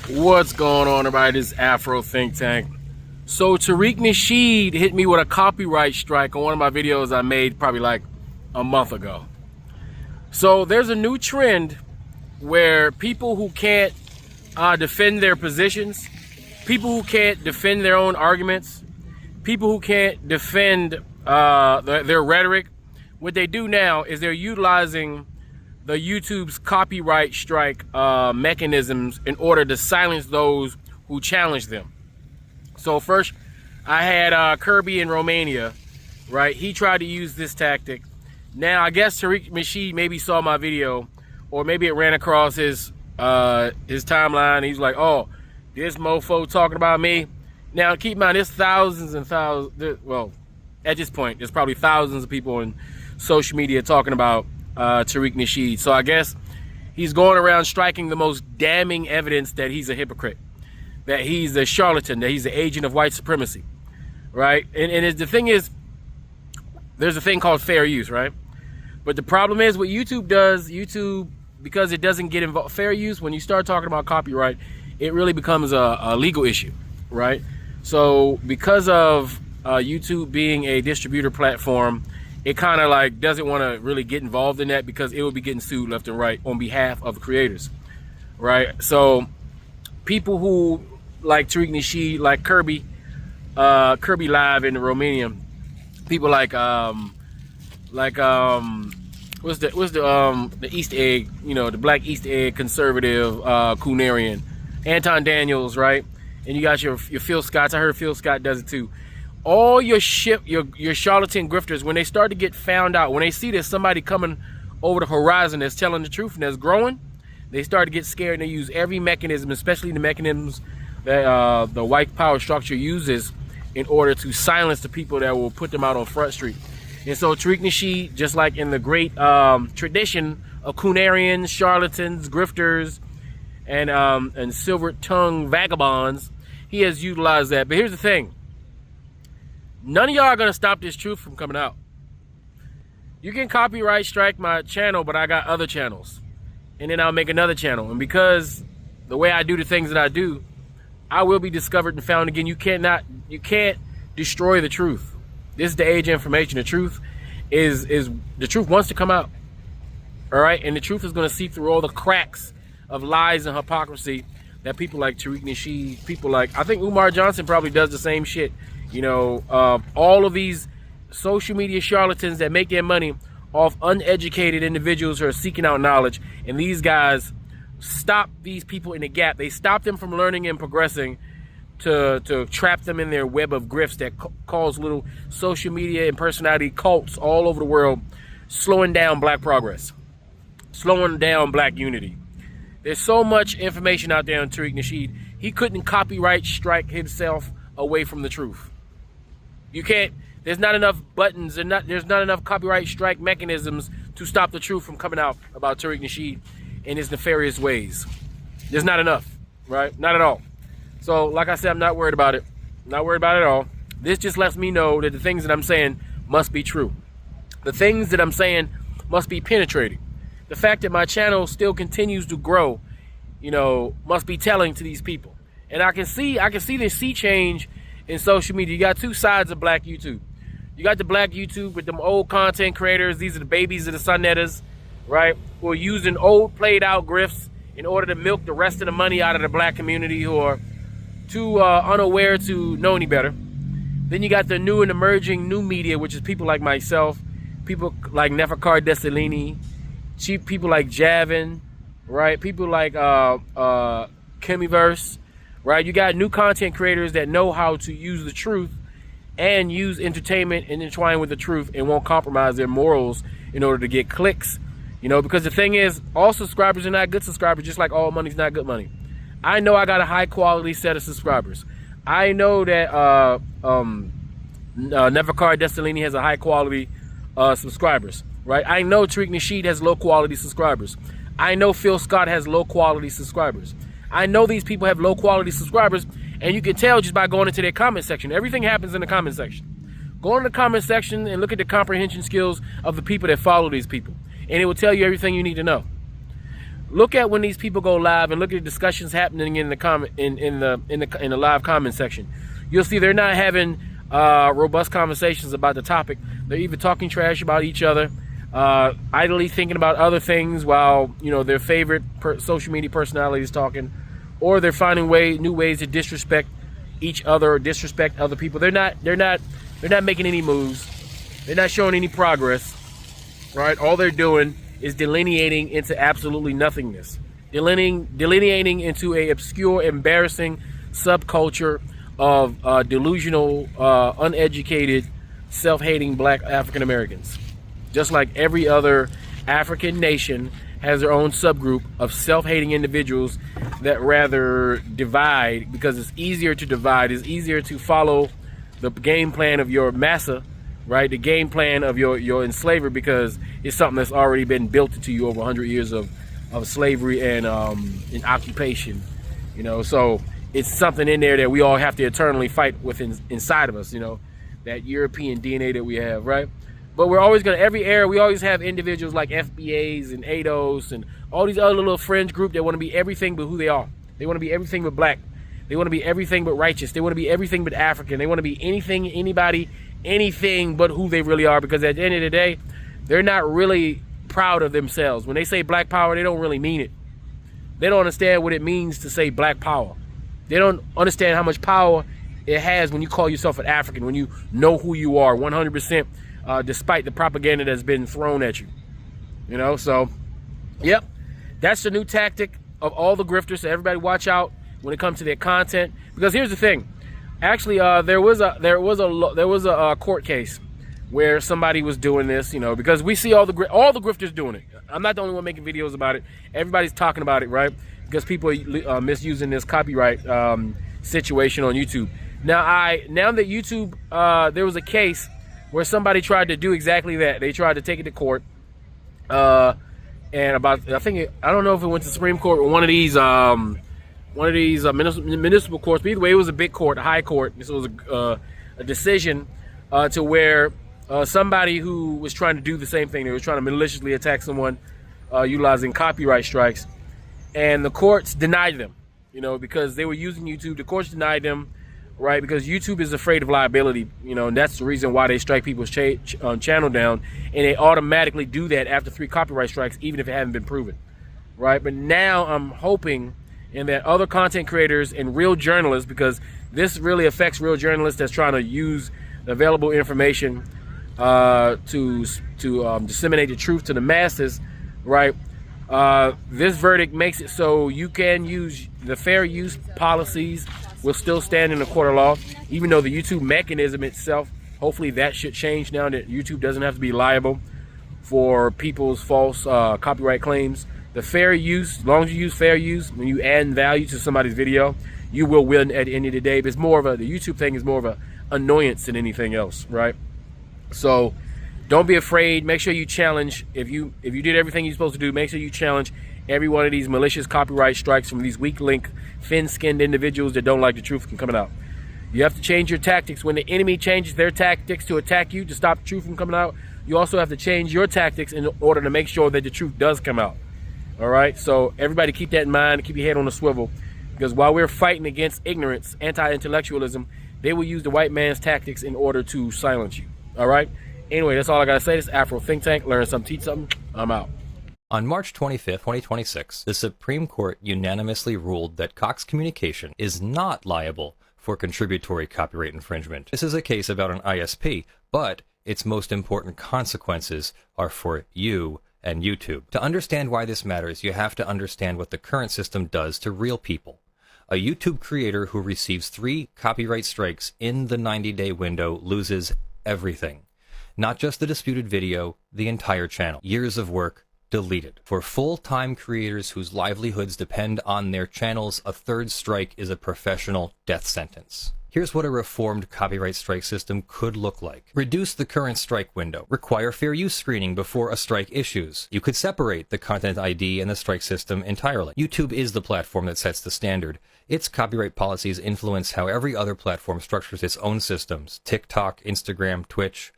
What's going on, everybody? This is Afro Think Tank. So Tariq Nasheed hit me with a copyright strike on one of my videos I made probably like a month ago. So there's a new trend where people who can't defend their positions, people who can't defend their own arguments, people who can't defend their rhetoric, what they do now is they're utilizing the YouTube's copyright strike mechanisms in order to silence those who challenge them. So first, I had Kirby in Romania, right? He tried to use this tactic. Now, I guess Tariq Nasheed maybe saw my video, or maybe it ran across his timeline. He's like, oh, this mofo talking about me. Now, keep in mind, there's thousands and thousands, well, at this point, there's probably thousands of people on social media talking about Tariq Nasheed. So I guess he's going around striking the most damning evidence that he's a hypocrite, that he's a charlatan, that he's an agent of white supremacy, right? And the thing is, there's a thing called fair use, right? But the problem is what YouTube does, because it doesn't get involved, fair use, when you start talking about copyright, it really becomes a legal issue, right? So because of YouTube being a distributor platform, it kind of like doesn't want to really get involved in that because it will be getting sued left and right on behalf of the creators, right? So people who like Tariq Nasheed, like Kirby Live in Romania, people like what's the East Egg, you know, the black East Egg conservative Coonarian, Anton Daniels, right? And you got your Phil Scotts. I heard Phil Scott does it too. All your charlatan grifters, when they start to get found out, when they see there's somebody coming over the horizon that's telling the truth and that's growing, they start to get scared and they use every mechanism, especially the mechanisms that the white power structure uses in order to silence the people that will put them out on Front Street. And so Tariq Nasheed, just like in the great tradition of Coonarians, charlatans, grifters, and silver-tongued vagabonds, he has utilized that. But here's the thing. None of y'all are gonna stop this truth from coming out. You can copyright strike my channel, but I got other channels. And then I'll make another channel. And because the way I do the things that I do, I will be discovered and found again. You can't destroy the truth. This is the age of information. The truth the truth wants to come out. All right? And the truth is gonna see through all the cracks of lies and hypocrisy that people like Tariq Nasheed, people like, I think Umar Johnson probably does the same shit. You know, all of these social media charlatans that make their money off uneducated individuals who are seeking out knowledge. And these guys stop these people in the gap. They stop them from learning and progressing to trap them in their web of grifts that cause little social media and personality cults all over the world, slowing down black progress, slowing down black unity. There's so much information out there on Tariq Nasheed. He couldn't copyright strike himself away from the truth. You can't, there's not enough buttons, and there's not enough copyright strike mechanisms to stop the truth from coming out about Tariq Nasheed in his nefarious ways. There's not enough, right? Not at all. So, like I said, I'm not worried about it. Not worried about it at all. This just lets me know that the things that I'm saying must be true. The things that I'm saying must be penetrating. The fact that my channel still continues to grow, you know, must be telling to these people. And I can see this sea change in social media. You got two sides of black YouTube. You got the black YouTube with them old content creators. These are the babies of the Sunnettas, right? Who are using old played out grifts in order to milk the rest of the money out of the black community, who are too unaware to know any better. Then you got the new and emerging new media, which is people like myself, people like Neferkar Dessalini, people like Javin, right? People like Kemiverse, right? You got new content creators that know how to use the truth and use entertainment and entwine with the truth and won't compromise their morals in order to get clicks. You know, because the thing is, all subscribers are not good subscribers, just like all money's not good money. I know I got a high quality set of subscribers. I know that Neferkar Dessalini has a high quality subscribers, right? I know Tariq Nasheed has low quality subscribers. I know Phil Scott has low quality subscribers. I know these people have low quality subscribers, and you can tell just by going into their comment section. Everything happens in the comment section. Go in the comment section and look at the comprehension skills of the people that follow these people, and it will tell you everything you need to know. look at when these people go live and look at the discussions happening in the comment in the live comment section. You'll see they're not having robust conversations about the topic. They're either talking trash about each other, idly thinking about other things while, you know, their favorite social media personality is talking, or they're finding new ways to disrespect each other or disrespect other people. They're not making any moves. They're not showing any progress. Right? All they're doing is delineating into absolutely nothingness. Delineating into a obscure, embarrassing subculture of delusional, uneducated, self-hating black African Americans. Just like every other African nation has their own subgroup of self-hating individuals that rather divide, because it's easier to divide. It's easier to follow the game plan of your massa, right? The game plan of your enslaver, because it's something that's already been built into you over 100 years of slavery and occupation, you know. So it's something in there that we all have to eternally fight with inside of us, you know, that European DNA that we have, right? But we're always gonna, every era, we always have individuals like FBAs and ADOS and all these other little fringe group that want to be everything but who they are. They want to be everything but black. They want to be everything but righteous. They want to be everything but African. They want to be anything, anybody, anything but who they really are, because at the end of the day, they're not really proud of themselves. When they say black power, they don't really mean it. They don't understand what it means to say black power. They don't understand how much power it has when you call yourself an African, when you know who you are 100%, despite the propaganda that's been thrown at you. You know, so, yep, that's the new tactic of all the grifters. So everybody watch out when it comes to their content, because here's the thing. Actually, there was a court case where somebody was doing this, you know, because we see all the grifters doing it. I'm not the only one making videos about it. Everybody's talking about it, right? Because people are misusing this copyright situation on YouTube. Now that YouTube, there was a case where somebody tried to do exactly that. They tried to take it to court, and I don't know if it went to Supreme Court or one of these municipal courts. But either way, it was a big court, a high court. This was a decision to where somebody who was trying to do the same thing, they were trying to maliciously attack someone utilizing copyright strikes, and the courts denied them, you know, because they were using YouTube. The courts denied them, right? Because YouTube is afraid of liability, you know, and that's the reason why they strike people's channel down, and they automatically do that after 3 copyright strikes, even if it hasn't been proven, right? But now I'm hoping and that other content creators and real journalists, because this really affects real journalists that's trying to use available information to disseminate the truth to the masses, right? This verdict makes it so you can use the fair use policies will still stand in the court of law, even though the YouTube mechanism itself, hopefully that should change now that YouTube doesn't have to be liable for people's false copyright claims. The fair use, as long as you use fair use, when you add value to somebody's video, you will win at the end of the day. But it's more of the YouTube thing is more of an annoyance than anything else, right? So don't be afraid. Make sure you challenge. If you did everything you're supposed to do, make sure you challenge every one of these malicious copyright strikes from these weak link, thin-skinned individuals that don't like the truth from coming out. You have to change your tactics. When the enemy changes their tactics to attack you, to stop the truth from coming out, you also have to change your tactics in order to make sure that the truth does come out. All right, so everybody keep that in mind and keep your head on the swivel, because while we're fighting against ignorance, anti-intellectualism, they will use the white man's tactics in order to silence you. All right, anyway, that's all I gotta say. This is Afro Think Tank. Learn something, teach something. I'm out. On March 25, 2026, the Supreme Court unanimously ruled that Cox Communication is not liable for contributory copyright infringement. This is a case about an ISP, but its most important consequences are for you and YouTube. To understand why this matters, you have to understand what the current system does to real people. A YouTube creator who receives 3 copyright strikes in the 90-day window loses everything. Not just the disputed video, the entire channel. Years of work deleted. For full-time creators whose livelihoods depend on their channels, a 3rd strike is a professional death sentence. Here's what a reformed copyright strike system could look like. Reduce the current strike window. Require fair use screening before a strike issues. You could separate the content ID and the strike system entirely. YouTube is the platform that sets the standard. Its copyright policies influence how every other platform structures its own systems. TikTok, Instagram, Twitch.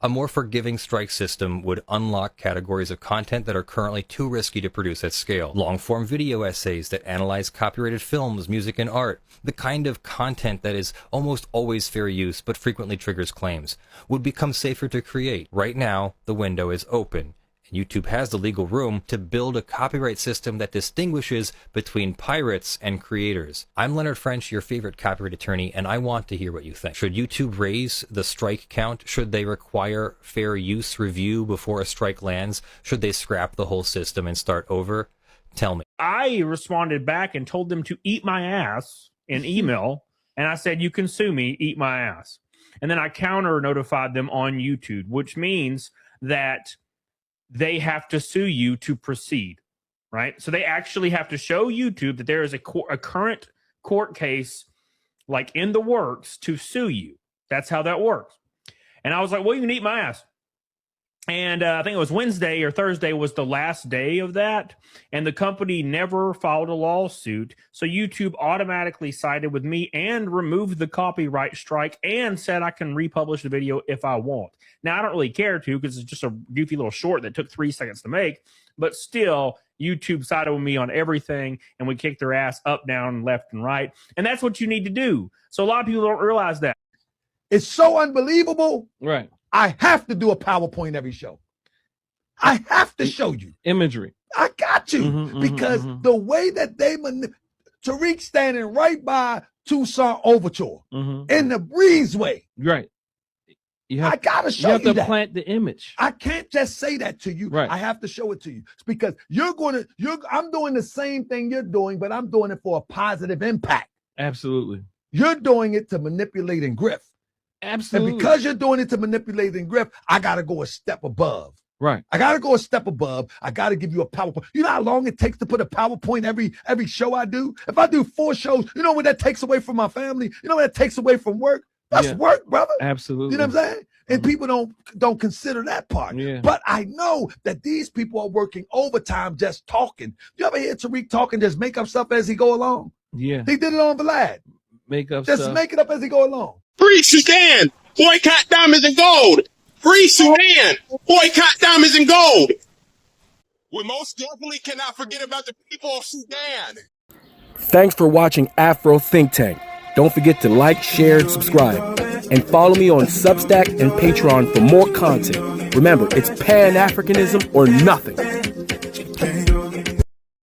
A more forgiving strike system would unlock categories of content that are currently too risky to produce at scale. Long-form video essays that analyze copyrighted films, music, and art, the kind of content that is almost always fair use but frequently triggers claims, would become safer to create. Right now, the window is open. YouTube has the legal room to build a copyright system that distinguishes between pirates and creators. I'm Leonard French, your favorite copyright attorney, and I want to hear what you think. Should YouTube raise the strike count? Should they require fair use review before a strike lands? Should they scrap the whole system and start over? Tell me. I responded back and told them to eat my ass in email, and I said, you can sue me, eat my ass. And then I counter notified them on YouTube, which means that they have to sue you to proceed, right? So they actually have to show YouTube that there is a current court case like in the works to sue you. That's how that works. And I was like, well, you can eat my ass. And I think it was Wednesday or Thursday was the last day of that. And the company never filed a lawsuit. So YouTube automatically sided with me and removed the copyright strike and said I can republish the video if I want. Now, I don't really care to because it's just a goofy little short that took 3 seconds to make. But still, YouTube sided with me on everything. And we kicked their ass up, down, left, and right. And that's what you need to do. So a lot of people don't realize that. It's so unbelievable. Right. I have to do a PowerPoint every show. I have to show you. Imagery. I got you. Because the way that they Tariq standing right by Tucson Overture in the breezeway. Right. I gotta show you that. You have to plant the image. I can't just say that to you. Right. I have to show it to you. It's because I'm doing the same thing you're doing, but I'm doing it for a positive impact. Absolutely. You're doing it to manipulate and grift. Absolutely. And because you're doing it to manipulate and grift, I got to go a step above. Right. I got to go a step above. I got to give you a PowerPoint. You know how long it takes to put a PowerPoint every show I do? If I do 4 shows, you know what that takes away from my family? You know what that takes away from work? That's work, brother. Absolutely. You know what I'm saying? And people don't consider that part. Yeah. But I know that these people are working overtime just talking. You ever hear Tariq talking, just make up stuff as he go along? Yeah. He did it on Vlad. Make up just stuff. Make it up as he go along. Free Sudan! Boycott diamonds and gold! Free Sudan! Boycott diamonds and gold! We most definitely cannot forget about the people of Sudan! Thanks for watching Afro Think Tank. Don't forget to like, share, and subscribe. And follow me on Substack and Patreon for more content. Remember, it's Pan-Africanism or nothing.